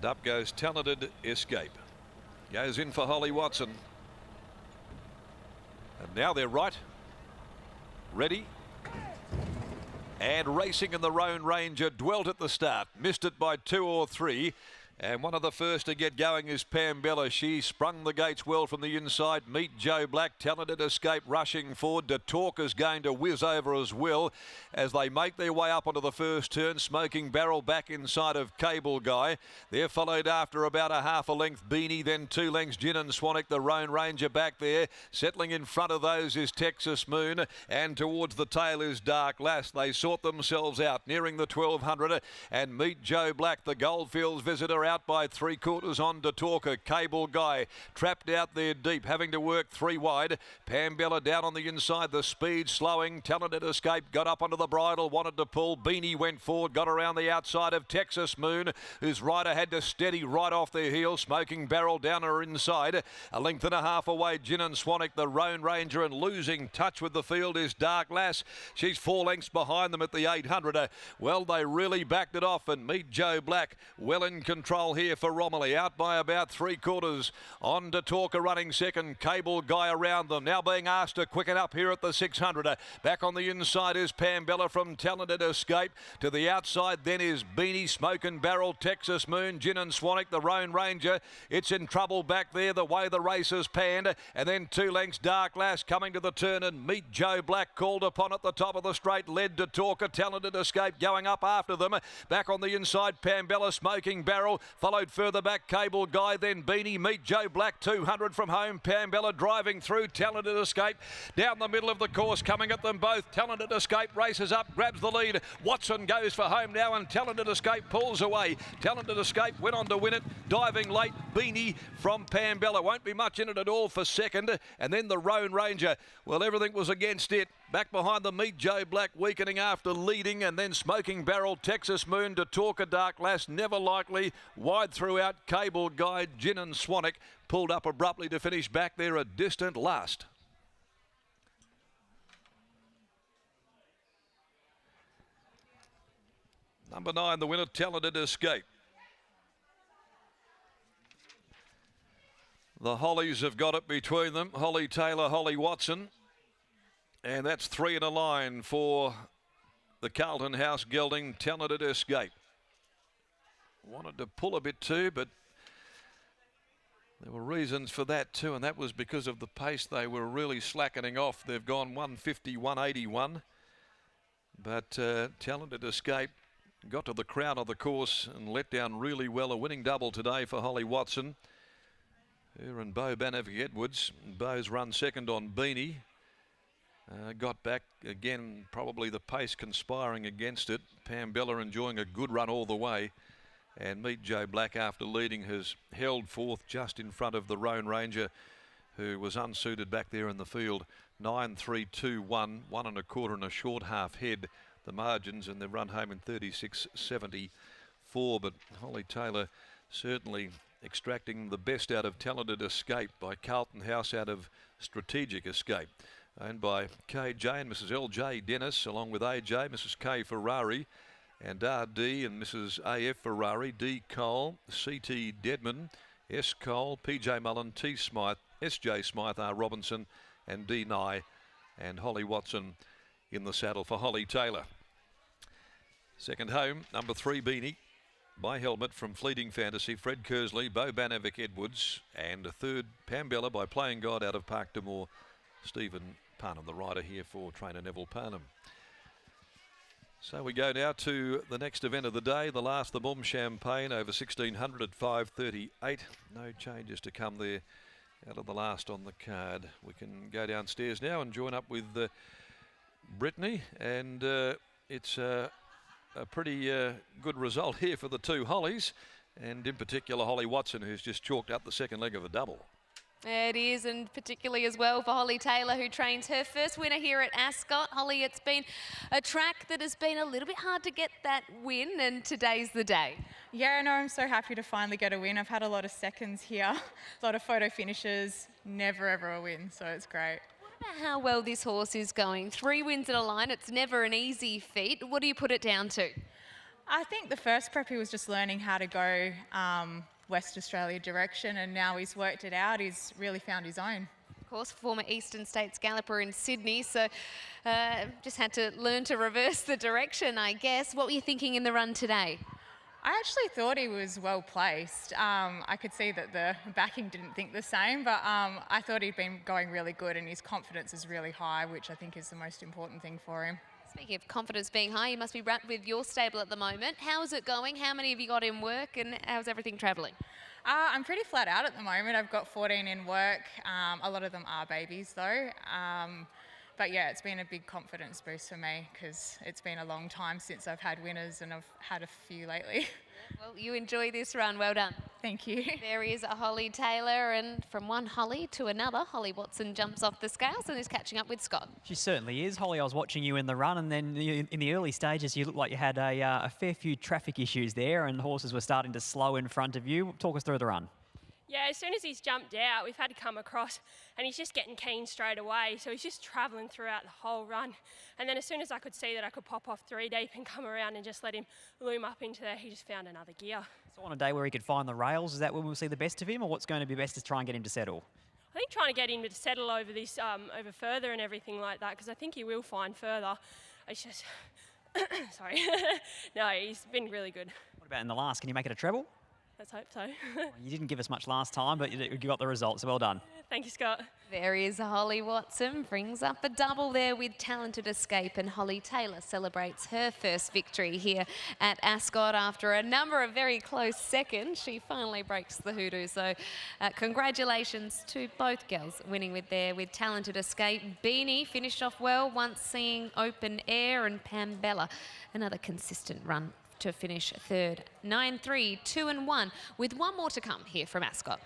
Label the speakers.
Speaker 1: And up goes Talented Escape. Goes in for Holly Watson. And now they're right. Ready. And racing in the Roan Ranger. Dwelt at the start. Missed it by 2 or 3. And one of the first to get going is Pambella. She sprung the gates well from the inside. Meet Joe Black. Talented Escape rushing forward. De Talk is going to whiz over as well as they make their way up onto the first turn. Smoking Barrel back inside of Cable Guy. They're followed after about a half a length Beanie. Then 2 lengths Gin and Swanwick. The Roan Ranger back there. Settling in front of those is Texas Moon. And towards the tail is Dark Lass. They sort themselves out nearing the 1200. And Meet Joe Black, the Goldfields visitor, out by 3/4 on De Talker. Cable Guy trapped out there deep, having to work 3 wide. Pambella down on the inside, the speed slowing. Talented Escape got up onto the bridle, wanted to pull. Beanie went forward, got around the outside of Texas Moon, whose rider had to steady right off their heel. Smoking Barrel down her inside, a length and a half away. Gin and Swanwick, the Roan Ranger, and losing touch with the field is Dark Lass. She's 4 lengths behind them at the 800. Well, they really backed it off, and Meet Joe Black well in control here for Romilly, out by about 3/4 on De Talker running second. Cable Guy around them, now being asked to quicken up here at the 600. Back on the inside is Pambella from Talented Escape. To the outside then is Beanie, Smoking Barrel, Texas Moon, Gin and Swanwick, the Roan Ranger. It's in trouble back there the way the race is panned, and then 2 lengths Dark Lass coming to the turn, and Meet Joe Black called upon at the top of the straight. Led De Talker, Talented Escape going up after them. Back on the inside Pambella, Smoking Barrel. Followed further back Cable Guy, then Beanie. Meet Joe Black, 200 from home. Pambella driving through. Talented Escape down the middle of the course, coming at them both. Talented Escape races up, grabs the lead. Watson goes for home now, and Talented Escape pulls away. Talented Escape went on to win it, diving late. Beanie from Pambella, won't be much in it at all for second. And then the Roan Ranger, well, everything was against it. Back behind the Meet Joe Black, weakening after leading, and then Smoking Barrel, Texas Moon, De Talker, Dark Lass, Never Likely, wide throughout. Cable Guy, Gin and Swanwick pulled up abruptly to finish back there a distant last. Number 9, the winner, Talented Escape. The Hollies have got it between them. Holly Taylor, Holly Watson. And that's 3 in a line for the Carlton House gelding, Talented Escape. Wanted to pull a bit too, but there were reasons for that too, and that was because of the pace. They were really slackening off. They've gone 150, 181. But Talented Escape got to the crown of the course and let down really well. A winning double today for Holly Watson. Her and Bo Banovic Edwards. Bo's run second on Beanie. Got back again, probably the pace conspiring against it. Pambella enjoying a good run all the way. And Meet Joe Black, after leading, has held fourth just in front of the Roan Ranger, who was unsuited back there in the field. 9-3-2-1, 1 1/4 and a short half head, the margins, and they've run home in 36.74. But Holly Taylor certainly extracting the best out of Talented Escape by Carlton House out of Strategic Escape. Owned by KJ and Mrs. LJ Dennis, along with AJ, Mrs. K Ferrari, and RD and Mrs. AF Ferrari, D Cole, CT Deadman, S Cole, PJ Mullen, T Smythe, SJ Smythe, R Robinson, and D Nye, and Holly Watson in the saddle for Holly Taylor. Second home, number 3 Beanie by Helmet from Fleeting Fantasy, Fred Kersley, Bo Banovic Edwards, and a third Pambella by Playing God out of Park Demore, Stephen Parnham, the rider here for trainer Neville Parnham. So we go now to the next event of the day, the last, the Mum Champagne over 1600 at 5:38. No changes to come there out of the last on the card. We can go downstairs now and join up with Brittany, and it's a pretty good result here for the 2 Hollies, and in particular Holly Watson, who's just chalked up the second leg of a double.
Speaker 2: It is, and particularly as well for Holly Taylor, who trains her first winner here at Ascot. Holly, it's been a track that has been a little bit hard to get that win, and today's the day.
Speaker 3: Yeah, no, I'm so happy to finally get a win. I've had a lot of seconds here, a lot of photo finishes, never ever a win, so it's great.
Speaker 2: What about how well this horse is going? 3 wins in a line, it's never an easy feat. What do you put it down to?
Speaker 3: I think the first prep he was just learning how to go West Australia direction, and now he's worked it out. He's really found his own.
Speaker 2: Of course, former Eastern States galloper in Sydney, so just had to learn to reverse the direction, I guess. What were you thinking in the run today?
Speaker 3: I actually thought he was well placed. I could see that the backing didn't think the same, but I thought he'd been going really good, and his confidence is really high, which I think is the most important thing for him.
Speaker 2: Speaking of confidence being high, you must be wrapped with your stable at the moment. How's it going? How many have you got in work, and how's everything travelling?
Speaker 3: I'm pretty flat out at the moment. I've got 14 in work. A lot of them are babies though. But yeah, it's been a big confidence boost for me because it's been a long time since I've had winners, and I've had a few lately.
Speaker 2: Well, you enjoy this run. Well done.
Speaker 3: Thank you.
Speaker 2: There is a Holly Taylor, and from one Holly to another, Holly Watson jumps off the scales and is catching up with Scott.
Speaker 4: She certainly is. Holly, I was watching you in the run, and then in the early stages, you looked like you had a fair few traffic issues there, and horses were starting to slow in front of you. Talk us through the run.
Speaker 5: Yeah, as soon as he's jumped out, we've had to come across, and he's just getting keen straight away. So he's just travelling throughout the whole run. And then as soon as I could see that I could pop off 3 deep and come around and just let him loom up into there, he just found another gear.
Speaker 4: So on a day where he could find the rails, is that when we'll see the best of him, or what's going to be best to try and get him to settle?
Speaker 5: I think trying to get him to settle over this, over further and everything like that, because I think he will find further. It's just, sorry. No, he's been really good.
Speaker 4: What about in the last? Can you make it a treble?
Speaker 5: Let's hope so.
Speaker 4: You didn't give us much last time, but you got the results, so well done.
Speaker 5: Thank you, Scott.
Speaker 2: There is Holly Watson, brings up a double there with Talented Escape, and Holly Taylor celebrates her first victory here at Ascot after a number of very close seconds. She finally breaks the hoodoo, so congratulations to both girls winning with Talented Escape. Beanie finished off well, once seeing Open Air, and Pam Bella, another consistent run to finish third. 9-3, 2-1, with one more to come here from Ascot.